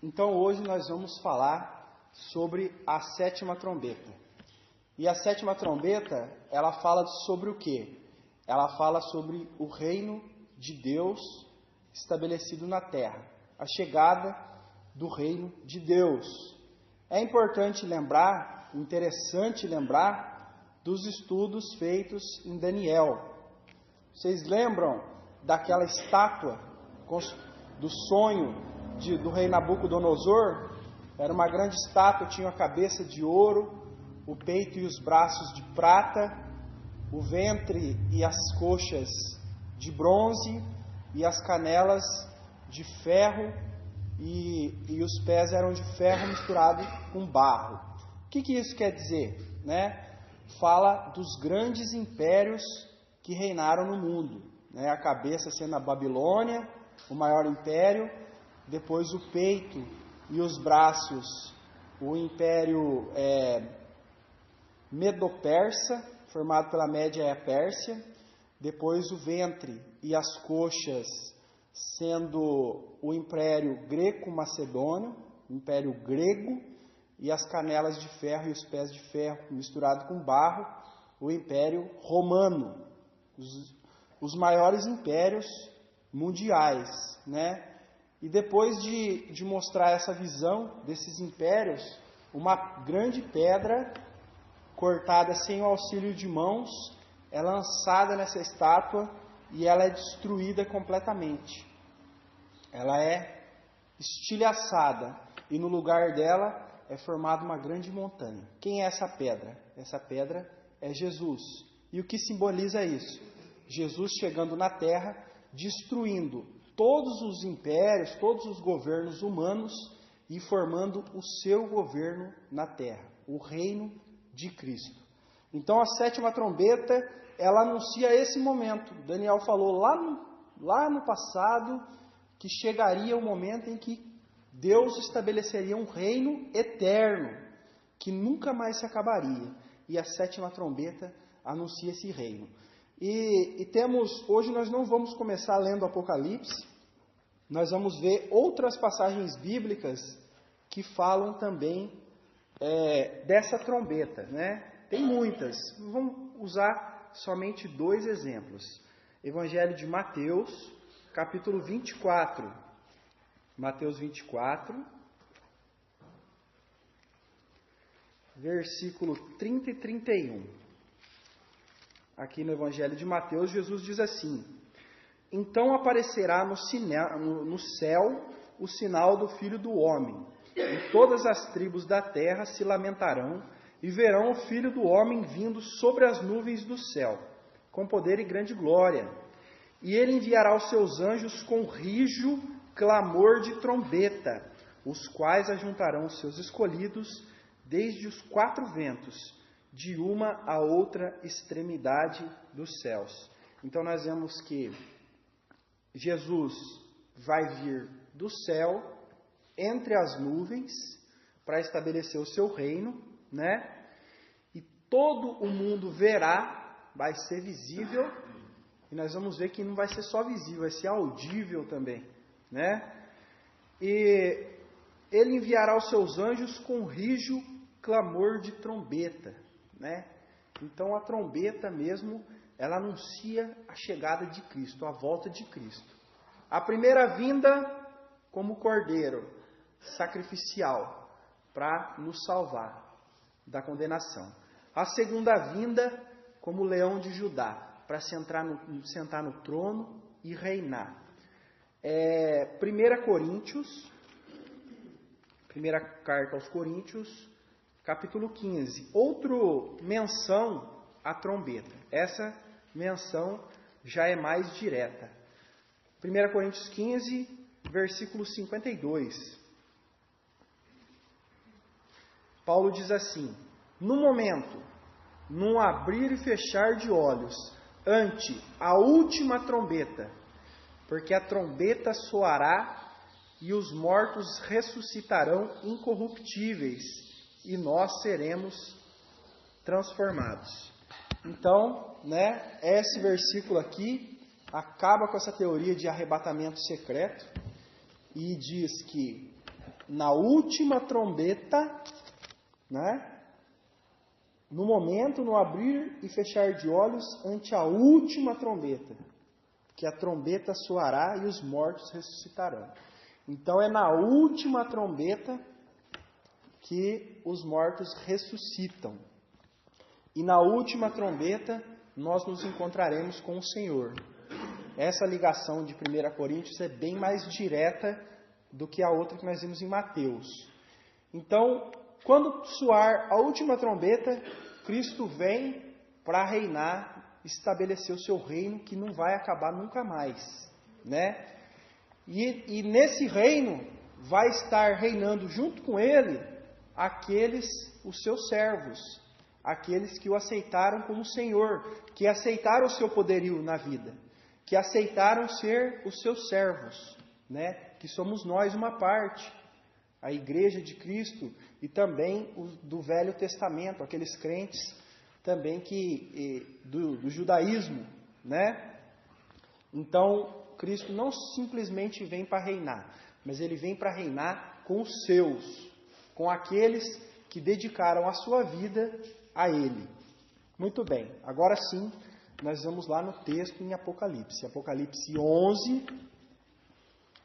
Então hoje nós vamos falar sobre a sétima trombeta. E a sétima trombeta, ela fala sobre o quê? Ela fala sobre o reino de Deus estabelecido na terra, a chegada do reino de Deus. É importante lembrar, interessante lembrar dos estudos feitos em Daniel. Vocês lembram daquela estátua do sonho do rei Nabucodonosor? Era uma grande estátua, tinha a cabeça de ouro, o peito e os braços de prata, o ventre e as coxas de bronze e as canelas de ferro e os pés eram de ferro misturado com barro. O que isso quer dizer? Fala dos grandes impérios que reinaram no mundo. A cabeça sendo a Babilônia, o maior império, depois o peito e os braços, o império Medo-Persa, formado pela Média e a Pérsia, depois o ventre e as coxas sendo o Império Greco-Macedônio, o Império Grego, e as canelas de ferro e os pés de ferro misturado com barro, o Império Romano, os maiores impérios mundiais, E depois de mostrar essa visão desses impérios, uma grande pedra cortada sem o auxílio de mãos é lançada nessa estátua e ela é destruída completamente. Ela é estilhaçada e no lugar dela é formada uma grande montanha. Quem é essa pedra? Essa pedra é Jesus. E o que simboliza isso? Jesus chegando na terra, destruindo todos os impérios, todos os governos humanos e formando o seu governo na terra, o reino de Cristo. Então a sétima trombeta, ela anuncia esse momento. Daniel falou lá no passado que chegaria o momento em que Deus estabeleceria um reino eterno, que nunca mais se acabaria. E a sétima trombeta anuncia esse reino. Hoje nós não vamos começar lendo Apocalipse, nós vamos ver outras passagens bíblicas que falam também dessa trombeta, Tem muitas, vamos usar somente 2 exemplos. Evangelho de Mateus, capítulo 24. Mateus 24, versículo 30 e 31. Aqui no Evangelho de Mateus, Jesus diz assim: então aparecerá no céu o sinal do Filho do Homem, e todas as tribos da terra se lamentarão, e verão o Filho do Homem vindo sobre as nuvens do céu, com poder e grande glória. E ele enviará os seus anjos com rijo, clamor de trombeta, os quais ajuntarão os seus escolhidos desde os 4 ventos, de uma a outra extremidade dos céus. Então nós vemos que Jesus vai vir do céu, entre as nuvens, para estabelecer o seu reino, E todo o mundo verá, vai ser visível, e nós vamos ver que não vai ser só visível, vai ser audível também, E ele enviará os seus anjos com rijo, clamor de trombeta, Então a trombeta mesmo, ela anuncia a chegada de Cristo, a volta de Cristo. A primeira vinda como cordeiro sacrificial para nos salvar da condenação. A segunda vinda como leão de Judá, para sentar no trono e reinar. 1 Coríntios, primeira carta aos Coríntios, capítulo 15. Outra menção à trombeta. Essa menção já é mais direta. 1 Coríntios 15, versículo 52. Paulo diz assim: no momento, num abrir e fechar de olhos, ante a última trombeta, porque a trombeta soará e os mortos ressuscitarão incorruptíveis e nós seremos transformados. Então, esse versículo aqui acaba com essa teoria de arrebatamento secreto e diz que na última trombeta, né? No momento, no abrir e fechar de olhos, ante a última trombeta, que a trombeta soará e os mortos ressuscitarão. Então é na última trombeta que os mortos ressuscitam. E na última trombeta nós nos encontraremos com o Senhor. Essa ligação de 1 Coríntios é bem mais direta do que a outra que nós vimos em Mateus. Então, quando soar a última trombeta, Cristo vem para reinar, estabelecer o seu reino que não vai acabar nunca mais, né? E nesse reino vai estar reinando junto com ele os seus servos, aqueles que o aceitaram como Senhor, que aceitaram o seu poderio na vida, que aceitaram ser os seus servos, né? Que somos nós uma parte, a Igreja de Cristo e também do Velho Testamento, aqueles crentes também do judaísmo, né? Então, Cristo não simplesmente vem para reinar, mas Ele vem para reinar com os seus, com aqueles que dedicaram a sua vida a Ele. Muito bem, agora sim, nós vamos lá no texto em Apocalipse. Apocalipse 11,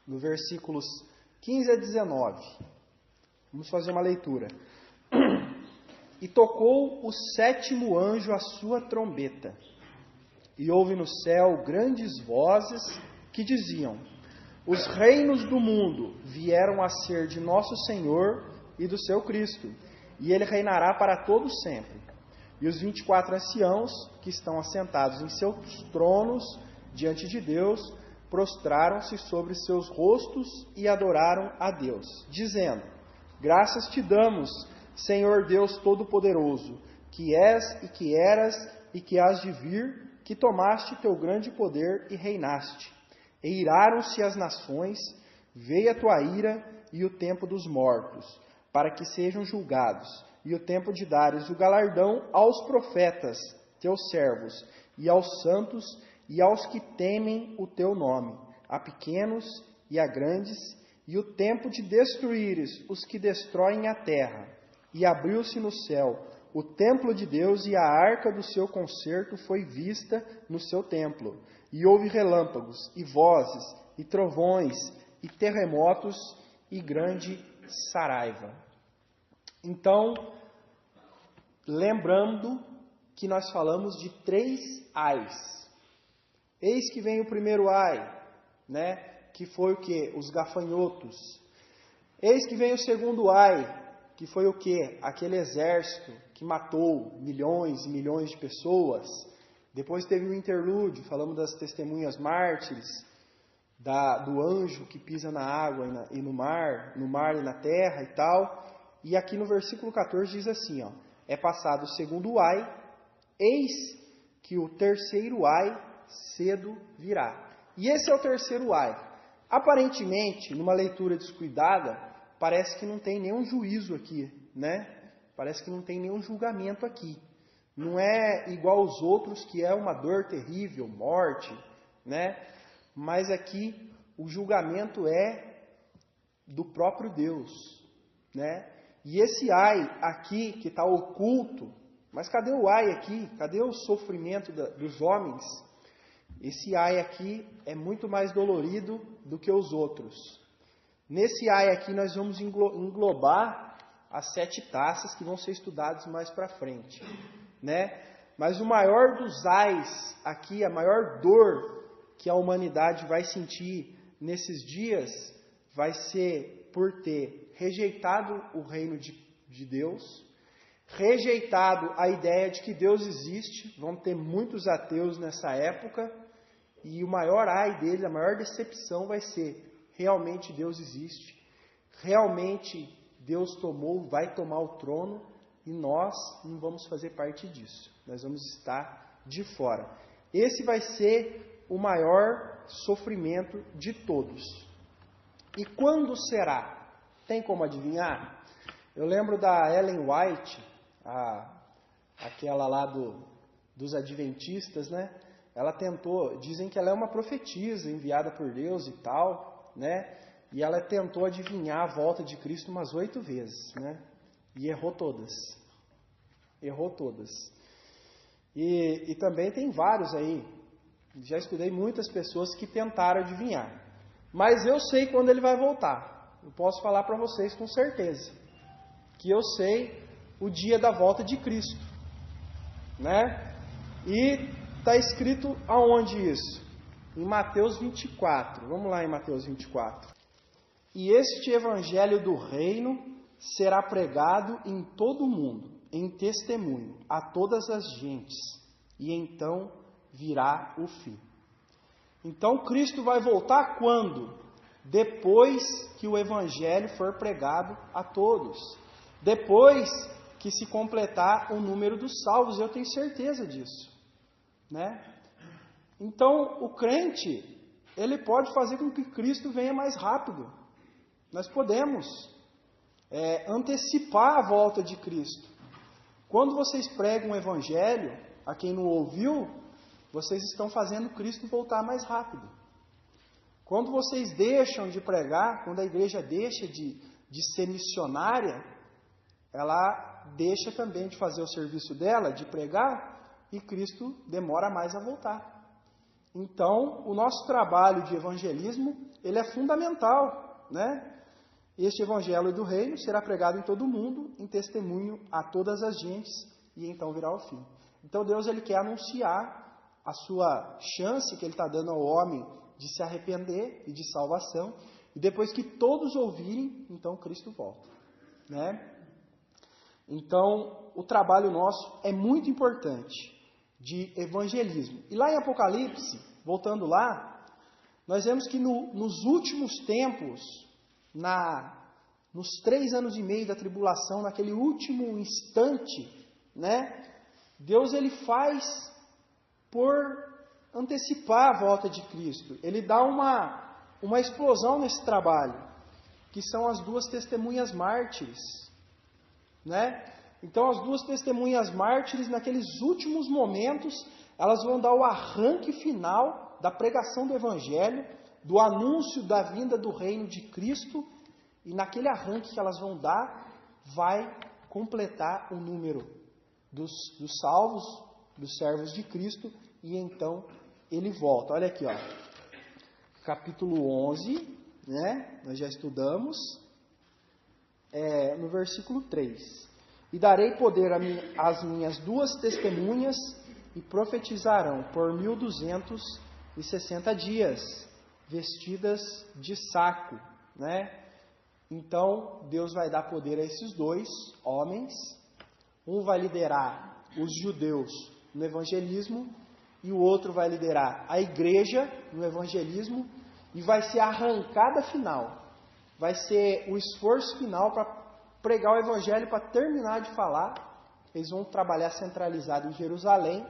no versículos 15 a 19. Vamos fazer uma leitura. E tocou o sétimo anjo a sua trombeta, e houve no céu grandes vozes que diziam: os reinos do mundo vieram a ser de nosso Senhor e do seu Cristo, e ele reinará para todo sempre. E os 24 anciãos, que estão assentados em seus tronos diante de Deus, prostraram-se sobre seus rostos e adoraram a Deus, dizendo: graças te damos, Senhor Deus Todo-Poderoso, que és e que eras e que hás de vir, que tomaste teu grande poder e reinaste. E iraram-se as nações, veio a tua ira e o tempo dos mortos, para que sejam julgados, e o tempo de dares o galardão aos profetas, teus servos, e aos santos, e aos que temem o teu nome, a pequenos e a grandes, e o tempo de destruíres os que destroem a terra. E abriu-se no céu o templo de Deus, e a arca do seu concerto foi vista no seu templo. E houve relâmpagos, e vozes, e trovões, e terremotos, e grande saraiva. Então, lembrando que nós falamos de 3 ais. Eis que vem o primeiro ai, né? Que foi o quê? Os gafanhotos. Eis que vem o segundo ai, que foi o quê? Aquele exército que matou milhões e milhões de pessoas. Depois teve o interlúdio, falamos das testemunhas mártires, do anjo que pisa na água e no mar e na terra e tal. E aqui no versículo 14 diz assim, ó: é passado o segundo ai, eis que o terceiro ai cedo virá. E esse é o terceiro ai. Aparentemente, numa leitura descuidada, parece que não tem nenhum juízo aqui, né? Parece que não tem nenhum julgamento aqui. Não é igual aos outros, que é uma dor terrível, morte, né? Mas aqui o julgamento é do próprio Deus, né? E esse ai aqui, que está oculto, mas cadê o ai aqui? Cadê o sofrimento dos homens? Esse ai aqui é muito mais dolorido do que os outros. Nesse ai aqui nós vamos englobar as 7 taças que vão ser estudadas mais para frente, né? Mas o maior dos ais aqui, a maior dor que a humanidade vai sentir nesses dias, vai ser por ter rejeitado o reino de Deus, rejeitado a ideia de que Deus existe. Vão ter muitos ateus nessa época, e o maior ai dele, a maior decepção vai ser: realmente Deus existe, realmente Deus vai tomar o trono, e nós não vamos fazer parte disso, nós vamos estar de fora. Esse vai ser o maior sofrimento de todos. E quando será? Tem como adivinhar? Eu lembro da Ellen White, aquela lá dos adventistas, né? Ela tentou, dizem que ela é uma profetisa enviada por Deus e tal, né? e ela tentou adivinhar a volta de Cristo umas 8 vezes, né? E errou todas. Errou todas. E também tem vários aí, já estudei muitas pessoas que tentaram adivinhar. Mas eu sei quando ele vai voltar. Eu posso falar para vocês com certeza. Que eu sei o dia da volta de Cristo. Né? E está escrito aonde isso? Em Mateus 24. Vamos lá em Mateus 24. E este evangelho do reino será pregado em todo o mundo, em testemunho a todas as gentes, e então virá o fim. Então Cristo vai voltar quando? Depois que o evangelho for pregado a todos. Depois que se completar o número dos salvos, eu tenho certeza disso. Né? Então, o crente, ele pode fazer com que Cristo venha mais rápido. Nós podemos antecipar a volta de Cristo. Quando vocês pregam o evangelho, a quem não ouviu, vocês estão fazendo Cristo voltar mais rápido. Quando vocês deixam de pregar, quando a igreja deixa de ser missionária, ela deixa também de fazer o serviço dela, de pregar, e Cristo demora mais a voltar. Então, o nosso trabalho de evangelismo, ele é fundamental, né? Este evangelho do reino será pregado em todo o mundo, em testemunho a todas as gentes, e então virá o fim. Então Deus, ele quer anunciar a sua chance que ele está dando ao homem de se arrepender e de salvação, e depois que todos ouvirem, então Cristo volta. Né? Então, o trabalho nosso é muito importante, de evangelismo. E lá em Apocalipse, voltando lá, nós vemos que nos últimos tempos, nos 3 anos e meio da tribulação, naquele último instante, né, Deus, ele faz por antecipar a volta de Cristo. Ele dá uma explosão nesse trabalho, que são as 2 testemunhas mártires, né? Então, as 2 testemunhas mártires, naqueles últimos momentos, elas vão dar o arranque final da pregação do Evangelho, do anúncio da vinda do reino de Cristo, e naquele arranque que elas vão dar, vai completar o número dos salvos, dos servos de Cristo, e então ele volta. Olha aqui, ó, capítulo 11, né? Nós já estudamos, no versículo 3. E darei poder às minhas 2 testemunhas, e profetizarão por 1260 dias, vestidas de saco, né? Então, Deus vai dar poder a esses 2 homens. Um vai liderar os judeus no evangelismo, e o outro vai liderar a igreja no evangelismo, e vai ser a arrancada final. Vai ser o esforço final para pregar o evangelho, para terminar de falar. Eles vão trabalhar centralizado em Jerusalém,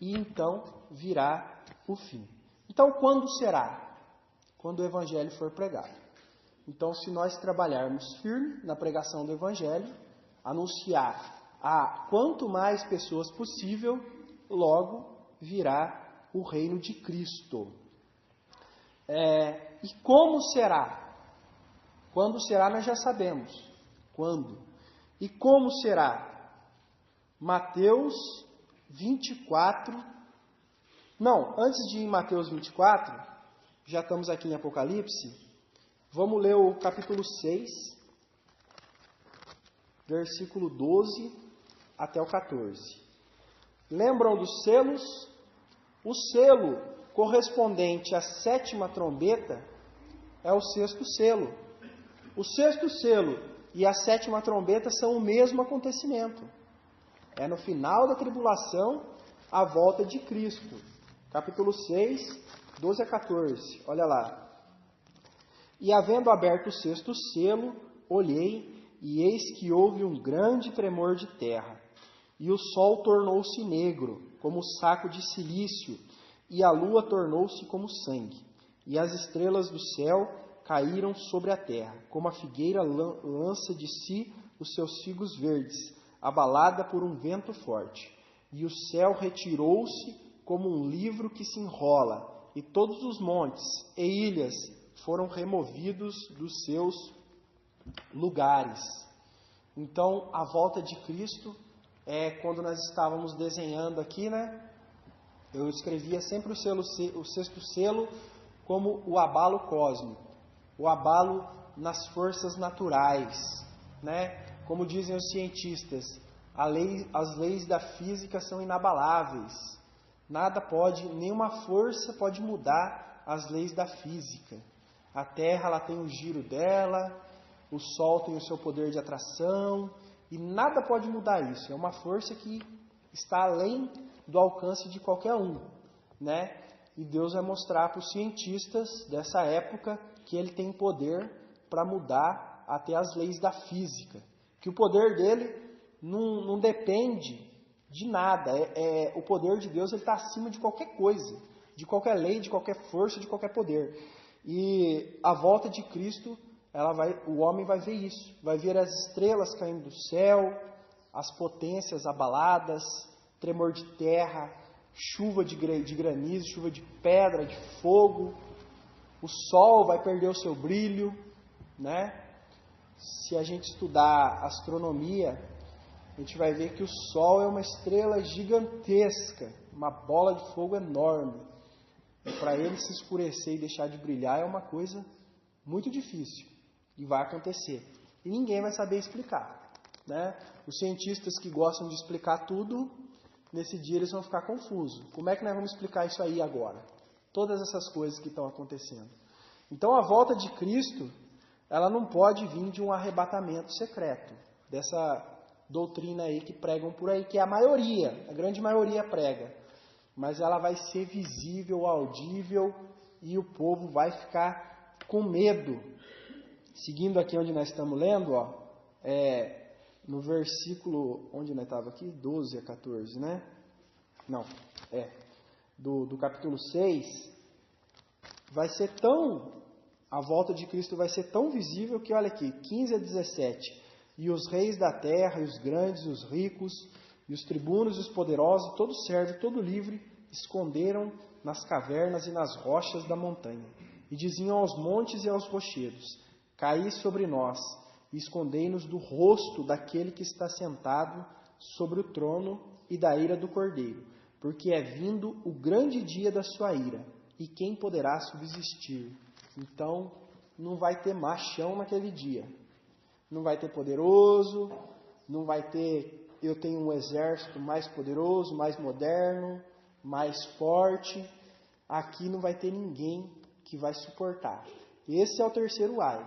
e então virá o fim. Então, quando será? Quando o evangelho for pregado. Então, se nós trabalharmos firme na pregação do evangelho, anunciar a quanto mais pessoas possível, logo virá o reino de Cristo. E como será? Quando será, nós já sabemos. Quando? E como será? Mateus 24. Não, antes de ir em Mateus 24, já estamos aqui em Apocalipse, vamos ler o capítulo 6, versículo 12 até o 14. Lembram dos selos? O selo correspondente à 7ª trombeta é o 6º selo. O 6º selo e a 7ª trombeta são o mesmo acontecimento. É no final da tribulação, a volta de Cristo. Capítulo 6, 12 a 14. Olha lá. E havendo aberto o 6º selo, olhei, e eis que houve um grande tremor de terra. E o sol tornou-se negro, como saco de cilício, e a lua tornou-se como sangue. E as estrelas do céu caíram sobre a terra, como a figueira lança de si os seus figos verdes, abalada por um vento forte. E o céu retirou-se como um livro que se enrola, e todos os montes e ilhas foram removidos dos seus lugares. Então, a volta de Cristo quando nós estávamos desenhando aqui, né? Eu escrevia sempre o sexto selo como o abalo cósmico, o abalo nas forças naturais, né? Como dizem os cientistas, as leis da física são inabaláveis. Nada pode, nenhuma força pode mudar as leis da física. A Terra, ela tem o giro dela, o Sol tem o seu poder de atração, e nada pode mudar isso. É uma força que está além do alcance de qualquer um, né? E Deus vai mostrar para os cientistas dessa época que Ele tem poder para mudar até as leis da física. Que o poder dele não depende de nada. O poder de Deus está acima de qualquer coisa, de qualquer lei, de qualquer força, de qualquer poder. E a volta de Cristo, o homem vai ver isso. Vai ver as estrelas caindo do céu, as potências abaladas, tremor de terra, chuva de granizo, chuva de pedra, de fogo. O sol vai perder o seu brilho, né? Se a gente estudar astronomia, a gente vai ver que o Sol é uma estrela gigantesca, uma bola de fogo enorme. E para ele se escurecer e deixar de brilhar é uma coisa muito difícil. E vai acontecer. E ninguém vai saber explicar, né? Os cientistas que gostam de explicar tudo, nesse dia eles vão ficar confusos. Como é que nós vamos explicar isso aí agora? Todas essas coisas que estão acontecendo. Então a volta de Cristo, ela não pode vir de um arrebatamento secreto, dessa doutrina aí que pregam por aí, que é a grande maioria prega. Mas ela vai ser visível, audível, e o povo vai ficar com medo. Seguindo aqui onde nós estamos lendo, no versículo, onde nós estávamos aqui? 12 a 14, né? Não, do capítulo 6, a volta de Cristo vai ser tão visível que, olha aqui, 15 a 17, e os reis da terra, e os grandes, e os ricos, e os tribunos, e os poderosos, todo servo, todo livre, esconderam nas cavernas e nas rochas da montanha, e diziam aos montes e aos rochedos: caí sobre nós, e escondei-nos do rosto daquele que está sentado sobre o trono e da ira do Cordeiro, porque é vindo o grande dia da sua ira, e quem poderá subsistir? Então, não vai ter machão naquele dia. Não vai ter poderoso, não vai ter, eu tenho um exército mais poderoso, mais moderno, mais forte. Aqui não vai ter ninguém que vai suportar. Esse é o terceiro ai.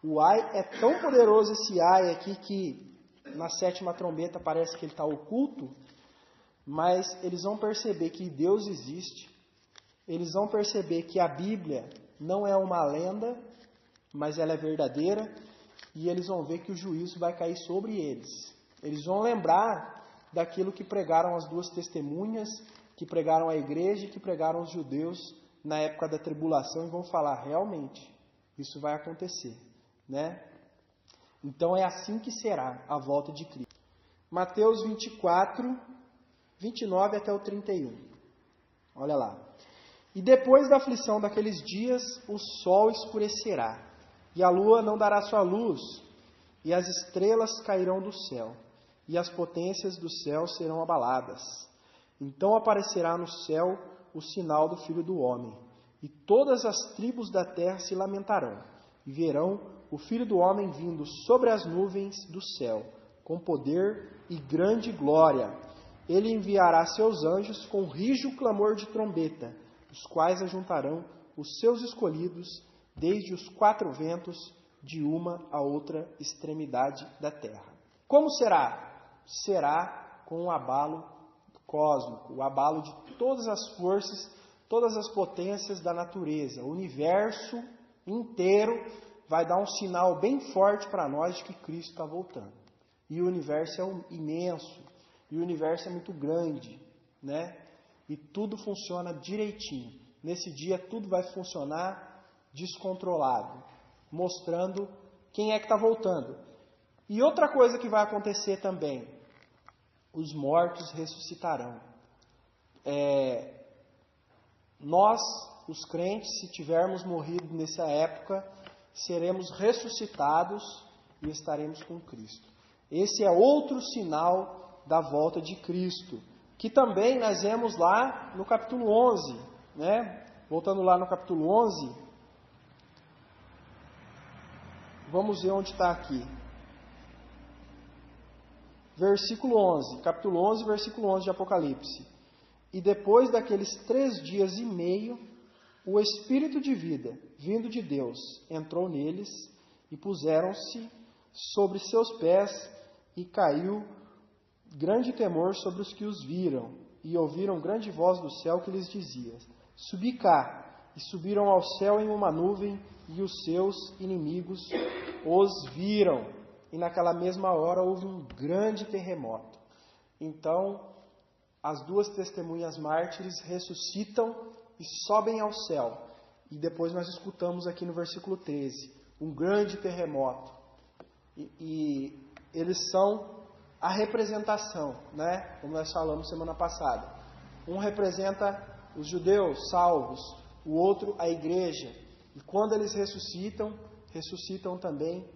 O ai é tão poderoso, esse ai aqui, que na sétima trombeta parece que ele está oculto, mas eles vão perceber que Deus existe. Eles vão perceber que a Bíblia não é uma lenda, mas ela é verdadeira, e eles vão ver que o juízo vai cair sobre eles. Eles vão lembrar daquilo que pregaram as duas testemunhas, que pregaram a igreja e que pregaram os judeus na época da tribulação, e vão falar: realmente, isso vai acontecer, né? Então é assim que será a volta de Cristo. Mateus 24, 29 até o 31. Olha lá. E depois da aflição daqueles dias, o sol escurecerá, e a lua não dará sua luz, e as estrelas cairão do céu, e as potências do céu serão abaladas. Então aparecerá no céu o sinal do Filho do Homem, e todas as tribos da terra se lamentarão, e verão o Filho do Homem vindo sobre as nuvens do céu, com poder e grande glória. Ele enviará seus anjos com rijo clamor de trombeta, os quais ajuntarão os seus escolhidos desde os quatro ventos, de uma a outra extremidade da terra. Como será? Será com o abalo cósmico, o abalo de todas as forças, todas as potências da natureza. O universo inteiro vai dar um sinal bem forte para nós de que Cristo está voltando. E o universo é imenso, e o universo é muito grande, né? E tudo funciona direitinho. Nesse dia tudo vai funcionar descontrolado, mostrando quem é que está voltando. E outra coisa que vai acontecer também: os mortos ressuscitarão. Nós, os crentes, se tivermos morrido nessa época, seremos ressuscitados e estaremos com Cristo. Esse é outro sinal da volta de Cristo, que também nós vemos lá no capítulo 11, né? Voltando lá no capítulo 11, vamos ver onde está aqui. Versículo 11, capítulo 11, versículo 11 de Apocalipse. E depois daqueles 3 dias e meio, o Espírito de vida, vindo de Deus, entrou neles e puseram-se sobre seus pés e caiu grande temor sobre os que os viram e ouviram grande voz do céu que lhes dizia: Subi cá, e subiram ao céu em uma nuvem e os seus inimigos os viram. E naquela mesma hora houve um grande terremoto. Então, as 2 testemunhas mártires ressuscitam e sobem ao céu. E depois nós escutamos aqui no versículo 13, um grande terremoto. E eles são a representação, né? Como nós falamos semana passada. Um representa os judeus salvos, o outro a igreja. E quando eles ressuscitam, ressuscitam também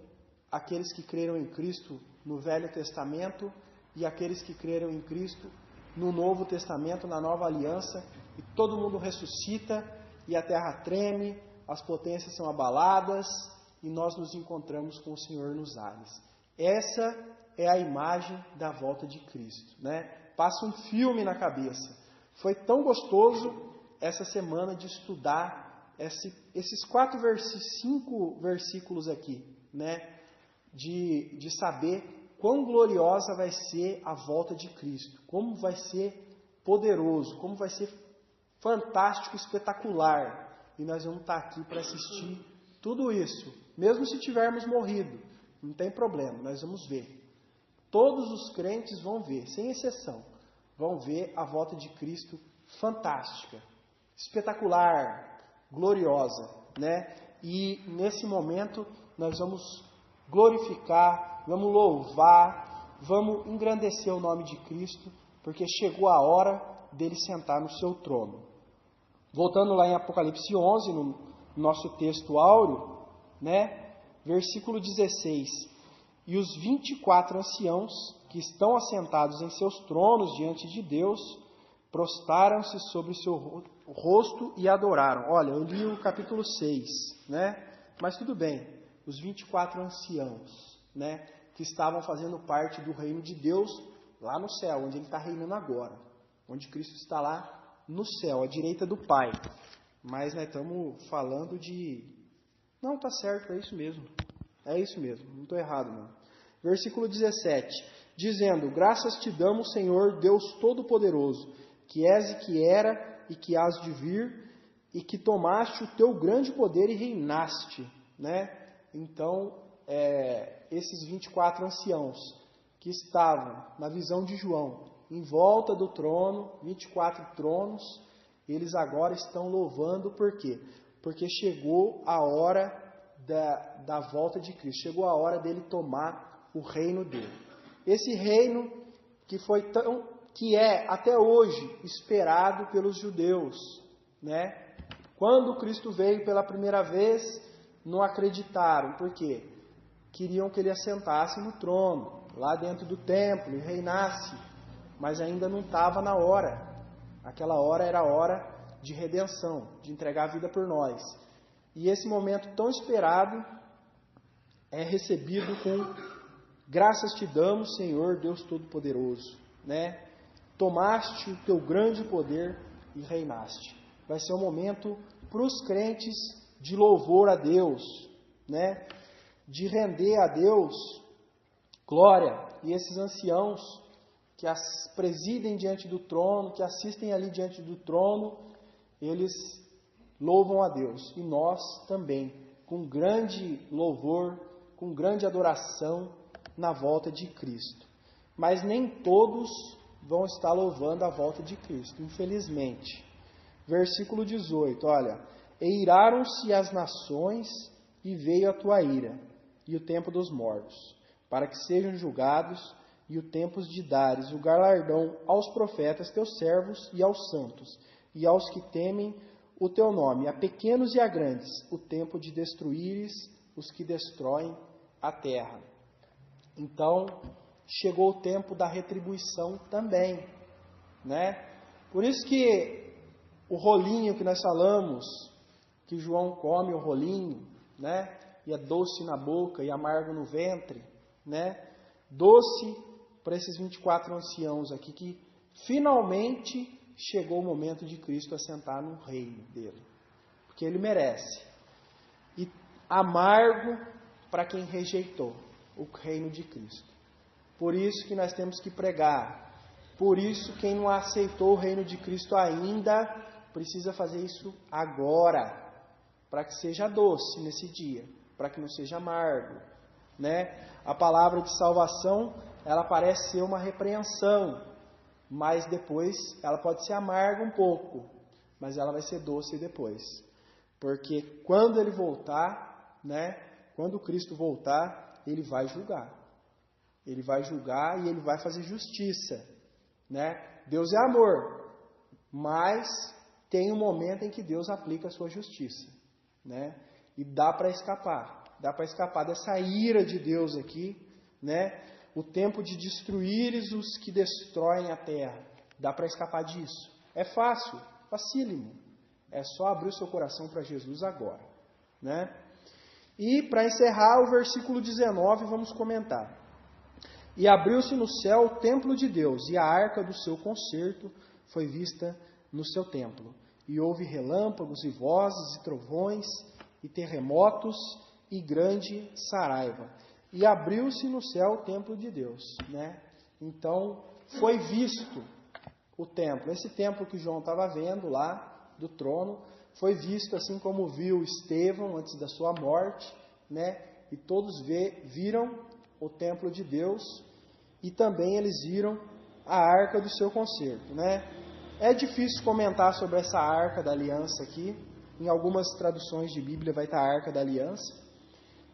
aqueles que creram em Cristo no Velho Testamento e aqueles que creram em Cristo no Novo Testamento, na Nova Aliança, e todo mundo ressuscita, e a terra treme, as potências são abaladas, e nós nos encontramos com o Senhor nos ares. Essa é a imagem da volta de Cristo, né? Passa um filme na cabeça. Foi tão gostoso essa semana de estudar esses 5 versículos aqui, né? De saber quão gloriosa vai ser a volta de Cristo, como vai ser poderoso, como vai ser fantástico, espetacular. E nós vamos estar aqui para assistir tudo isso, mesmo se tivermos morrido, não tem problema, nós vamos ver. Todos os crentes vão ver, sem exceção, vão ver a volta de Cristo fantástica, espetacular, gloriosa, né? E nesse momento nós vamos glorificar, vamos louvar, vamos engrandecer o nome de Cristo, porque chegou a hora dele sentar no seu trono. Voltando lá em Apocalipse 11, no nosso texto áureo, né? Versículo 16. E os 24 anciãos que estão assentados em seus tronos diante de Deus, prostaram-se sobre o seu rosto e adoraram. Olha, eu li o capítulo 6, né? Mas tudo bem, os 24 anciãos, né? Que estavam fazendo parte do reino de Deus lá no céu, onde Ele está reinando agora. Onde Cristo está lá no céu, à direita do Pai. Mas nós estamos falando de... Não, está certo, é isso mesmo. É isso mesmo, não estou errado não. Versículo 17, dizendo: Graças te damos, Senhor, Deus Todo-Poderoso, que és e que era e que hás de vir, e que tomaste o teu grande poder e reinaste, né? Então, esses 24 anciãos que estavam, na visão de João, em volta do trono, 24 tronos, eles agora estão louvando, por quê? Porque chegou a hora da volta de Cristo, chegou a hora dele tomar o reino dele. Esse reino que é até hoje esperado pelos judeus, né? Quando Cristo veio pela primeira vez, não acreditaram, por quê? Queriam que ele assentasse no trono, lá dentro do templo, e reinasse, mas ainda não estava na hora. Aquela hora era a hora de redenção, de entregar a vida por nós. E esse momento tão esperado é recebido com: graças te damos, Senhor Deus Todo-Poderoso, né? Tomaste o teu grande poder e reinaste. Vai ser um momento para os crentes de louvor a Deus, né? De render a Deus glória. E esses anciãos que presidem diante do trono, que assistem ali diante do trono, eles louvam a Deus. E nós também, com grande louvor, com grande adoração na volta de Cristo. Mas nem todos vão estar louvando a volta de Cristo, infelizmente. Versículo 18, olha: E iraram-se as nações, e veio a tua ira, e o tempo dos mortos, para que sejam julgados, e o tempo de dares o galardão aos profetas teus servos, e aos santos, e aos que temem o teu nome, a pequenos e a grandes, o tempo de destruíres os que destroem a terra. Então, chegou o tempo da retribuição também, né? Por isso que o rolinho que nós falamos, que João come o rolinho, né? E é doce na boca e amargo no ventre, né? Doce para esses 24 anciãos aqui, que finalmente chegou o momento de Cristo assentar no reino dele, porque ele merece. E amargo para quem rejeitou o reino de Cristo. Por isso que nós temos que pregar. Por isso, quem não aceitou o reino de Cristo ainda, precisa fazer isso agora, para que seja doce nesse dia, para que não seja amargo, né? A palavra de salvação, ela parece ser uma repreensão, mas depois ela pode ser amarga um pouco, mas ela vai ser doce depois. Porque quando ele voltar, né? Quando Cristo voltar, ele vai julgar. Ele vai julgar e ele vai fazer justiça, né? Deus é amor, mas tem um momento em que Deus aplica a sua justiça, né? E dá para escapar dessa ira de Deus aqui, né? O tempo de destruíres os que destroem a terra, dá para escapar disso. É fácil, facílimo, é só abrir o seu coração para Jesus agora, né? E para encerrar o versículo 19, vamos comentar. E abriu-se no céu o templo de Deus, e a arca do seu concerto foi vista no seu templo. E houve relâmpagos e vozes e trovões e terremotos e grande saraiva. E abriu-se no céu o templo de Deus, né? Então, foi visto o templo. Esse templo que João estava vendo lá do trono, foi visto assim como viu Estevão antes da sua morte, né? E todos viram o templo de Deus, e também eles viram a arca do seu concerto, né? É difícil comentar sobre essa arca da aliança aqui. Em algumas traduções de Bíblia vai estar a arca da aliança.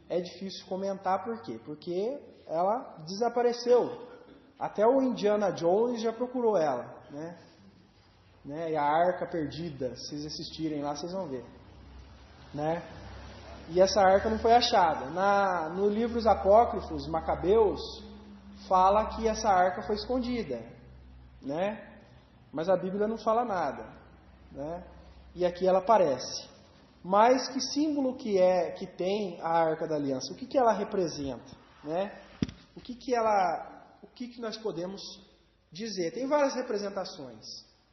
É difícil comentar por quê? Porque ela desapareceu. Até o Indiana Jones já procurou ela, né? E a arca perdida, se vocês assistirem lá, vocês vão ver, né? E essa arca não foi achada. No livro Os Apócrifos, Macabeus, fala que essa arca foi escondida, né? Mas a Bíblia não fala nada, né? E aqui ela aparece. Mas que símbolo que tem a Arca da Aliança? O que ela representa, né? O que nós podemos dizer? Tem várias representações.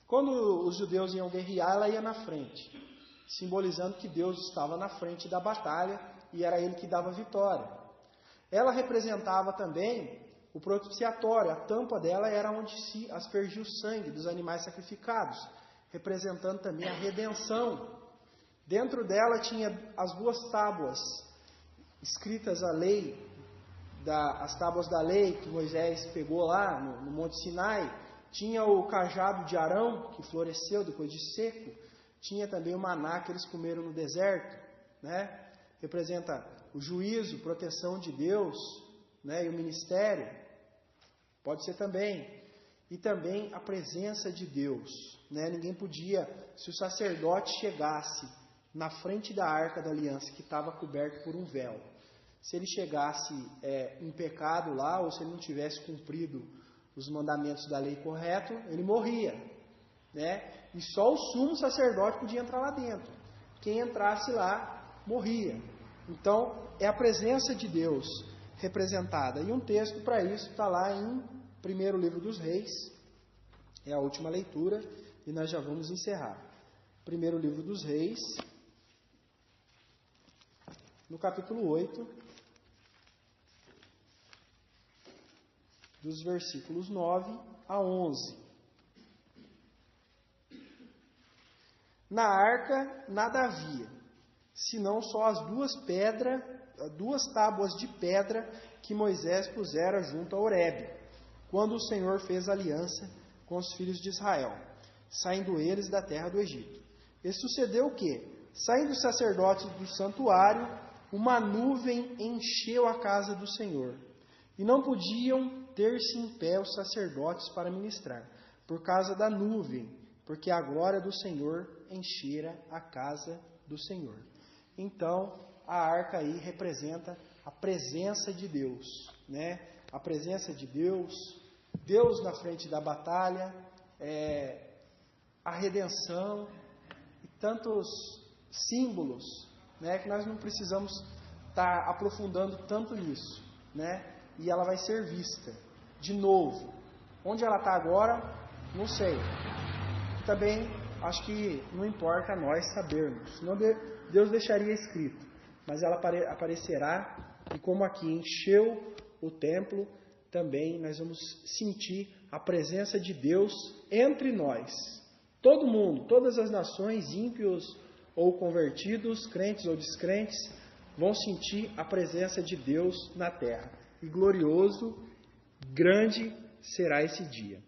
Quando os judeus iam guerrear, ela ia na frente, simbolizando que Deus estava na frente da batalha e era Ele que dava vitória. Ela representava também o propiciatório. A tampa dela era onde se aspergia o sangue dos animais sacrificados, representando também a redenção. Dentro dela tinha as 2 tábuas escritas a lei, as tábuas da lei que Moisés pegou lá no Monte Sinai. Tinha o cajado de Arão, que floresceu depois de seco. Tinha também o maná que eles comeram no deserto, né? Representa o juízo, proteção de Deus, né? E o ministério. Pode ser também. E também a presença de Deus, né? Ninguém podia, se o sacerdote chegasse na frente da arca da aliança, que estava coberto por um véu, se ele chegasse em pecado lá, ou se ele não tivesse cumprido os mandamentos da lei correto, ele morria, né? E só o sumo sacerdote podia entrar lá dentro. Quem entrasse lá, morria. Então, é a presença de Deus representada. E um texto para isso está lá em 1º livro dos Reis, é a última leitura, e nós já vamos encerrar. 1º livro dos Reis, no capítulo 8, dos versículos 9 a 11. Na arca nada havia, senão só as 2 tábuas de pedra que Moisés pusera junto a Horebe, quando o Senhor fez aliança com os filhos de Israel, saindo eles da terra do Egito. E sucedeu que, saindo os sacerdotes do santuário, uma nuvem encheu a casa do Senhor, e não podiam ter-se em pé os sacerdotes para ministrar, por causa da nuvem, porque a glória do Senhor enchera a casa do Senhor. Então, a arca aí representa a presença de Deus, né? A presença de Deus, Deus na frente da batalha, a redenção e tantos símbolos, né? Que nós não precisamos estar aprofundando tanto nisso, né? E ela vai ser vista de novo. Onde ela está agora, não sei. Também acho que não importa a nós sabermos, senão Deus deixaria escrito. Mas ela aparecerá, e como aqui encheu o templo, também nós vamos sentir a presença de Deus entre nós. Todo mundo, todas as nações, ímpios ou convertidos, crentes ou descrentes, vão sentir a presença de Deus na terra. E glorioso, grande será esse dia.